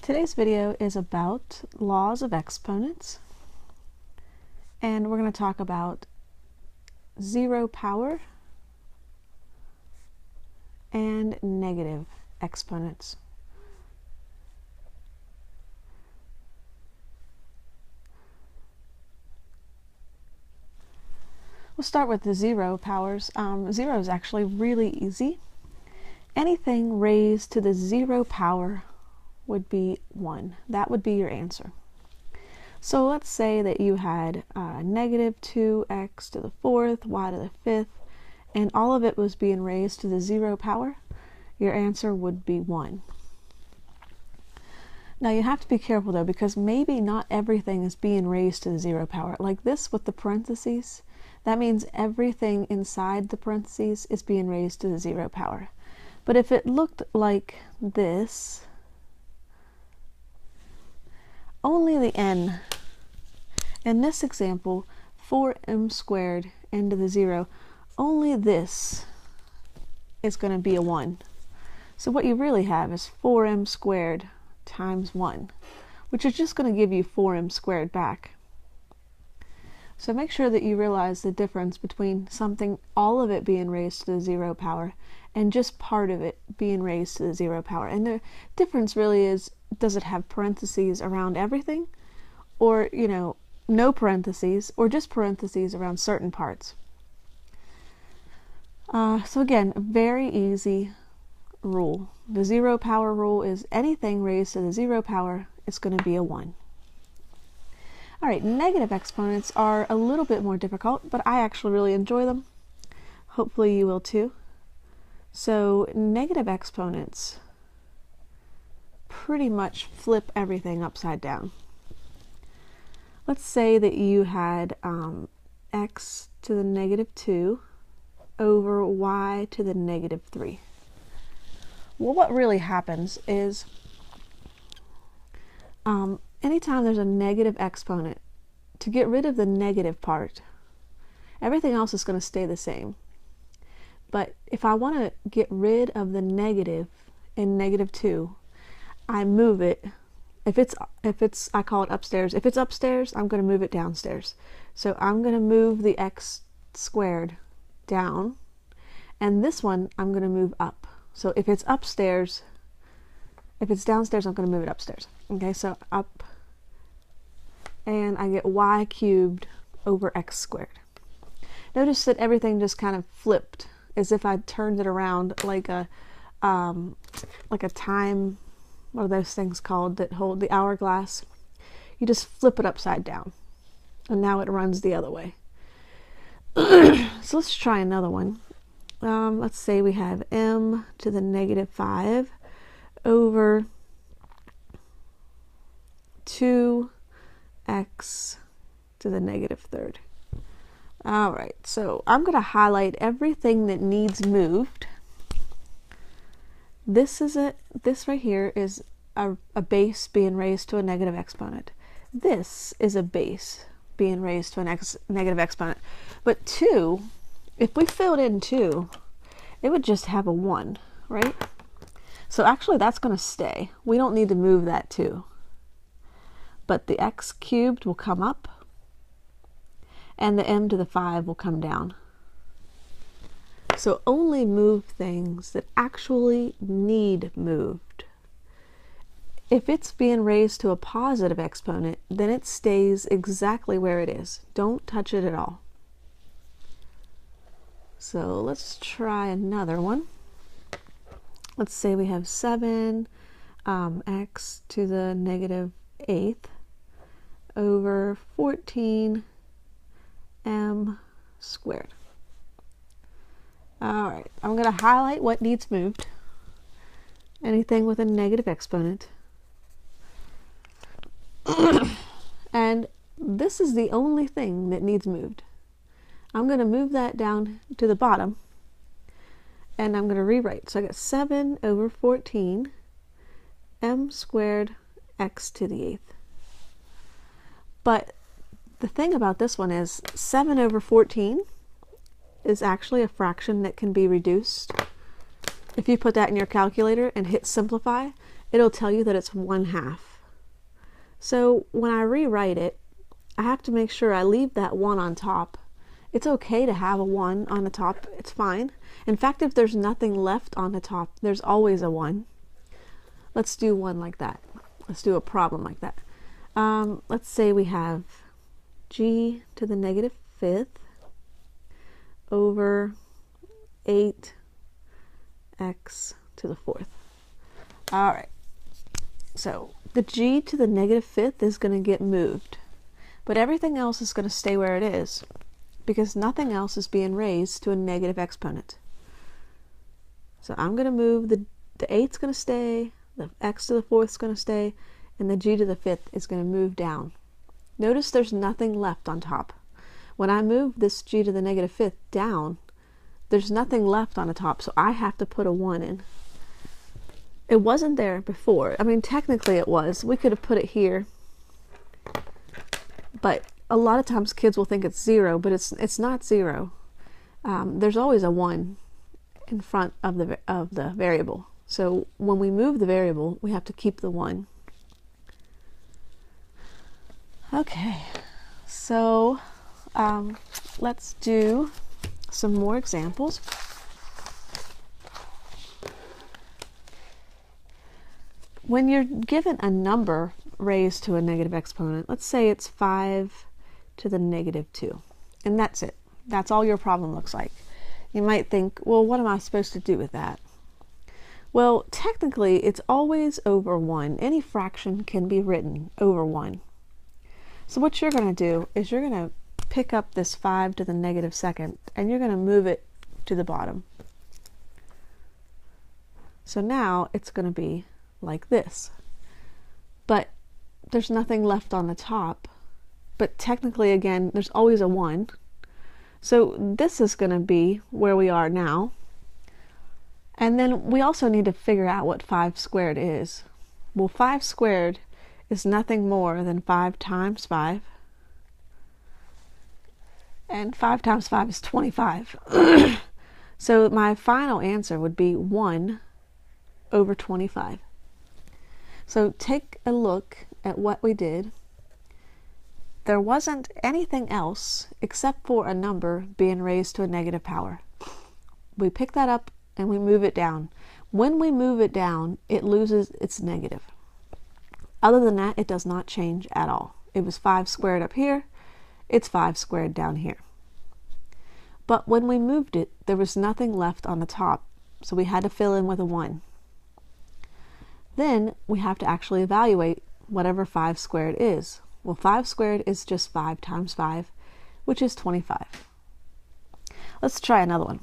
Today's video is about laws of exponents, and we're going to talk about zero power and negative exponents. We'll start with the zero powers. Zero is actually really easy. Anything raised to the zero power would be 1. That would be your answer. So let's say that you had negative 2x to the 4th, y to the 5th, and all of it was being raised to the zero power. Your answer would be 1. Now you have to be careful though, because maybe not everything is being raised to the zero power. Like this with the parentheses, that means everything inside the parentheses is being raised to the zero power. But if it looked like this, only the n. In this example, 4m squared n to the 0, only this is going to be a 1. So what you really have is 4m squared times 1, which is just going to give you 4m squared back. So make sure that you realize the difference between something, all of it being raised to the zero power, and just part of it being raised to the zero power. And the difference really is, does it have parentheses around everything, or, you know, no parentheses, or just parentheses around certain parts. So again, a very easy rule. The zero power rule is anything raised to the zero power is going to be a 1. All right, negative exponents are a little bit more difficult, but I actually really enjoy them. Hopefully you will too. So negative exponents pretty much flip everything upside down. Let's say that you had x to the negative 2 over y to the negative 3. Well, what really happens is anytime there's a negative exponent, to get rid of the negative part, everything else is going to stay the same. But if I want to get rid of the negative in negative 2, I move it. If it's I call it upstairs. If it's upstairs, I'm going to move it downstairs. So I'm going to move the x squared down, and this one I'm going to move up. So if it's upstairs, if it's downstairs, I'm going to move it upstairs. Okay, so up, and I get y cubed over x squared. Notice that everything just kind of flipped, as if I turned it around like a time, what are those things called that hold the hourglass? You just flip it upside down, and now it runs the other way. So let's try another one. Let's say we have m to the negative 5 over 2x to the negative 3rd. All right, so I'm going to highlight everything that needs moved. This right here is a base being raised to a negative exponent. This is a base being raised to a negative exponent. But 2, if we filled in 2, it would just have a 1, right? So actually that's going to stay. We don't need to move that 2. But the x cubed will come up, and the m to the 5 will come down. So only move things that actually need moved. If it's being raised to a positive exponent, then it stays exactly where it is. Don't touch it at all. So let's try another one. Let's say we have 7 x to the negative 8th over 14 m squared. All right, I'm going to highlight what needs moved. Anything with a negative exponent. And this is the only thing that needs moved. I'm going to move that down to the bottom, and I'm going to rewrite. So I got 7 over 14 m squared x to the 8th. But the thing about this one is 7 over 14 is actually a fraction that can be reduced. If you put that in your calculator and hit simplify, it'll tell you that it's 1/2. So when I rewrite it, I have to make sure I leave that 1 on top. It's okay to have a 1 on the top, it's fine. In fact, if there's nothing left on the top, there's always a 1. Let's do one like that. Let's do a problem like that. Let's say we have g to the negative 5th over 8x to the 4th. All right, so the g to the negative 5th is going to get moved, but everything else is going to stay where it is because nothing else is being raised to a negative exponent. So I'm going to move the 8's going to stay, the x to the 4th is going to stay, and the g to the 5th is going to move down. Notice there's nothing left on top. When I move this g to the negative 5th down, there's nothing left on the top, so I have to put a 1 in. It wasn't there before. I mean, technically it was. We could have put it here, but a lot of times kids will think it's 0, but it's not 0. There's always a 1 in front of the variable. So when we move the variable, we have to keep the 1. Okay, so let's do some more examples. When you're given a number raised to a negative exponent, let's say it's 5 to the negative 2, and that's it. That's all your problem looks like. You might think, well, what am I supposed to do with that? Well, technically, it's always over 1. Any fraction can be written over 1. So what you're going to do is you're going to pick up this 5 to the negative 2nd, and you're going to move it to the bottom. So now it's going to be like this. But there's nothing left on the top. But technically, again, there's always a 1. So this is going to be where we are now. And then we also need to figure out what 5 squared is. Well, 5 squared is nothing more than 5 times 5. And 5 times 5 is 25. So my final answer would be 1 over 25. So take a look at what we did. There wasn't anything else except for a number being raised to a negative power. We pick that up and we move it down. When we move it down, it loses its negative. Other than that, it does not change at all. It was 5 squared up here, it's 5 squared down here. But when we moved it, there was nothing left on the top, so we had to fill in with a 1. Then we have to actually evaluate whatever 5 squared is. Well, 5 squared is just 5 times 5, which is 25. Let's try another one.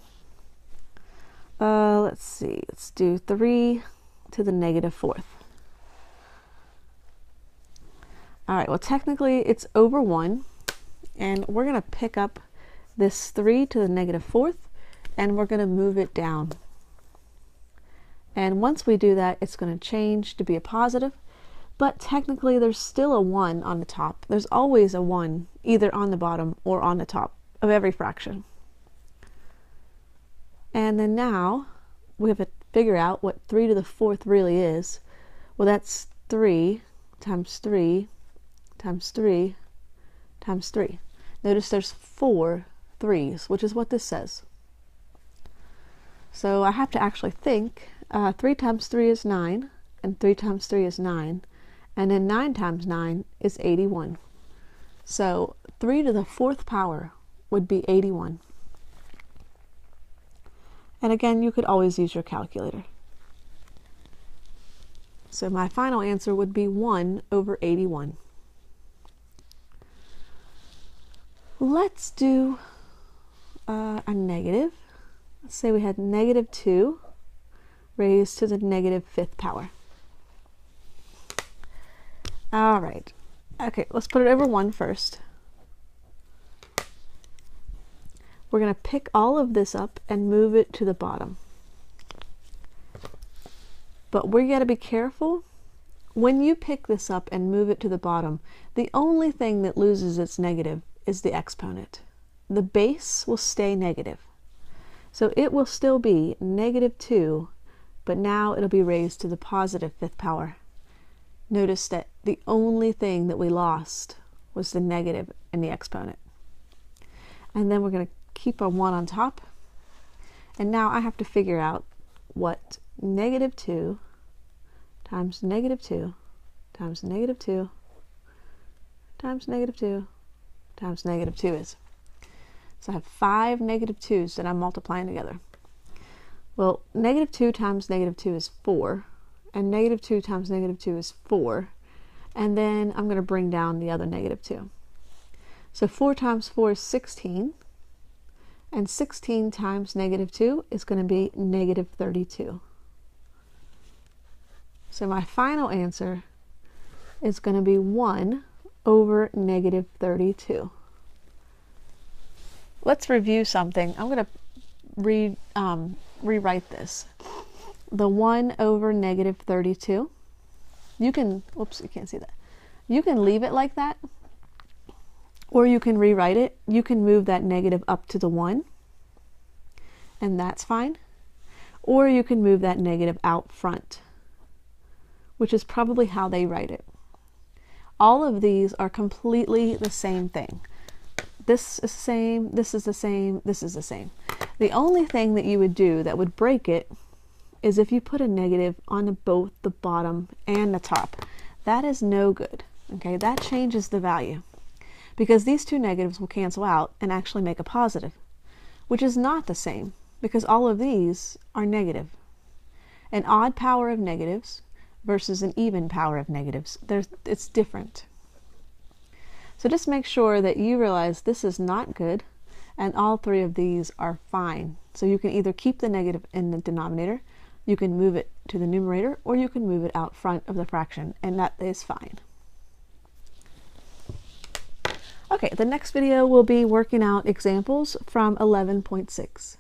Let's see, let's do 3 to the negative 4th. All right, well, technically it's over 1, and we're going to pick up this 3 to the negative 4th, and we're going to move it down. And once we do that, it's going to change to be a positive, but technically there's still a 1 on the top. There's always a 1 either on the bottom or on the top of every fraction. And then now we have to figure out what 3 to the 4th really is. Well, that's 3 times 3 times 3 times 3. Notice there's 4 3's, which is what this says. So I have to actually think. 3 times 3 is 9, and 3 times 3 is 9, and then 9 times 9 is 81. So 3 to the 4th power would be 81. And again, you could always use your calculator. So my final answer would be 1 over 81. Let's do a negative. Let's say we had negative 2 raised to the negative 5th power. All right. Okay, let's put it over 1 first. We're going to pick all of this up and move it to the bottom. But we got to be careful. When you pick this up and move it to the bottom, the only thing that loses its negative is the exponent. The base will stay negative. So it will still be negative 2 but now it'll be raised to the positive fifth power. Notice that the only thing that we lost was the negative in the exponent. And then we're going to keep a 1 on top. And now I have to figure out what negative 2 times negative 2 times negative 2 times negative 2 times negative 2 is. So I have 5 negative 2's that I'm multiplying together. Well, negative 2 times negative 2 is 4, and negative 2 times negative 2 is 4, and then I'm going to bring down the other negative 2. So 4 times 4 is 16, and 16 times negative 2 is going to be negative 32. So my final answer is going to be 1 over negative 32. Let's review something. I'm going to rewrite this. The 1 over negative 32. You can, whoops, you can't see that. You can leave it like that, or you can rewrite it. You can move that negative up to the 1, and that's fine. Or you can move that negative out front, which is probably how they write it. All of these are completely the same thing. This is the same, this is the same, this is the same. The only thing that you would do that would break it is if you put a negative on both the bottom and the top. That is no good, okay? That changes the value, because these two negatives will cancel out and actually make a positive, which is not the same, because all of these are negative. An odd power of negatives versus an even power of negatives, it's different. So just make sure that you realize this is not good, and all three of these are fine. So you can either keep the negative in the denominator, you can move it to the numerator, or you can move it out front of the fraction, and that is fine. Okay, the next video will be working out examples from 11.6.